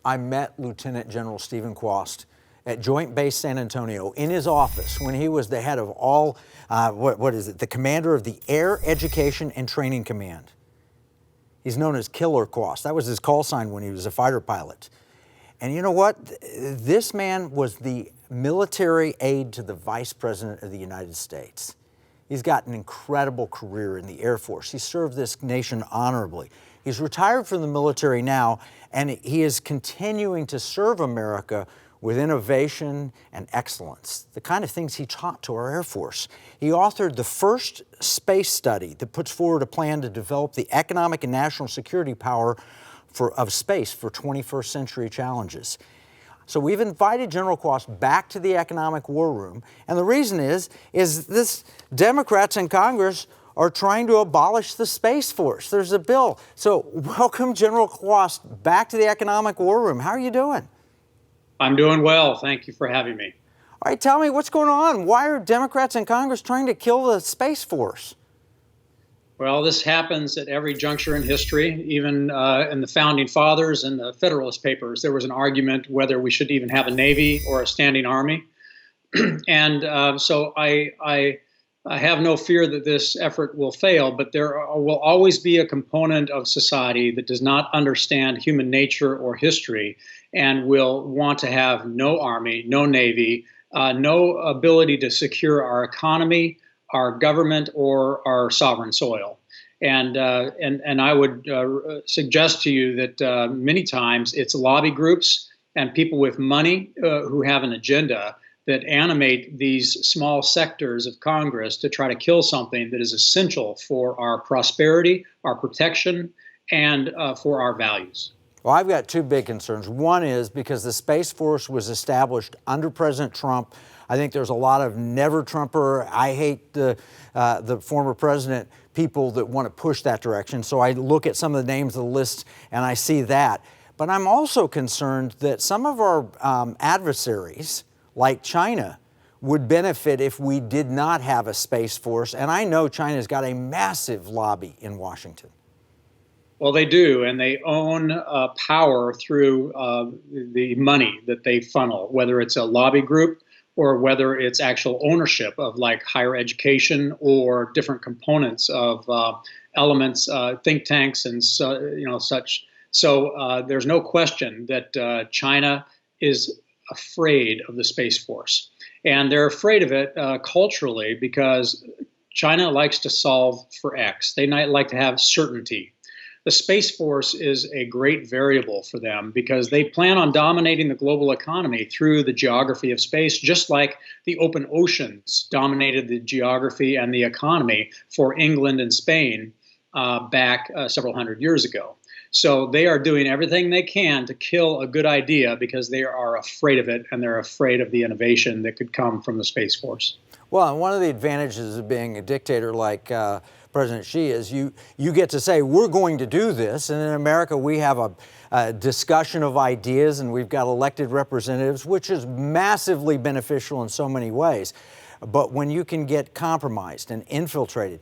I met Lieutenant General Stephen Quast at Joint Base San Antonio in his office when he was the head of all, the commander of the Air Education and Training Command. He's known as Killer Quast. That was his call sign when he was a fighter pilot. And you know what? This man was the military aide to the Vice President of the United States. He's got an incredible career in the Air Force. He served this nation honorably. He's retired from the military now, and he is continuing to serve America with innovation and excellence, the kind of things he taught to our Air Force. He authored the first space study that puts forward a plan to develop the economic and national security power of space for 21st century challenges. So we've invited General Quast back to the economic war room, and the reason is this Democrats in Congress are trying to abolish the Space Force. There's a bill. So welcome, General Quast, back to the economic war room. How are you doing? I'm doing well. Thank you for having me. All right, tell me what's going on. Why are Democrats in Congress trying to kill the Space Force? Well, this happens at every juncture in history. Even in the Founding Fathers and the Federalist Papers, there was an argument whether we should even have a Navy or a standing army. And so I have no fear that this effort will fail, but there will always be a component of society that does not understand human nature or history and will want to have no army, no Navy, no ability to secure our economy, our government, or our sovereign soil. And I would suggest to you that many times it's lobby groups and people with money who have an agenda that animate these small sectors of Congress to try to kill something that is essential for our prosperity, our protection, and for our values. Well, I've got two big concerns. One is because the Space Force was established under President Trump. I think there's a lot of never-Trumper, I hate the former president, people that want to push that direction. So I look at some of the names of the list and I see that. But I'm also concerned that some of our adversaries, like China, would benefit if we did not have a Space Force. And I know China's got a massive lobby in Washington. Well, they do, and they own power through the money that they funnel, whether it's a lobby group or whether it's actual ownership of like higher education or different components of elements, think tanks, and such. So there's no question that China is afraid of the Space Force, and they're afraid of it culturally because China likes to solve for X. They like to have certainty. The Space Force is a great variable for them because they plan on dominating the global economy through the geography of space, just like the open oceans dominated the geography and the economy for England and Spain back several hundred years ago. So they are doing everything they can to kill a good idea because they are afraid of it, and they're afraid of the innovation that could come from the Space Force. Well, and one of the advantages of being a dictator like President Xi is you get to say, we're going to do this. And in America, we have a discussion of ideas, and we've got elected representatives, which is massively beneficial in so many ways. But when you can get compromised and infiltrated,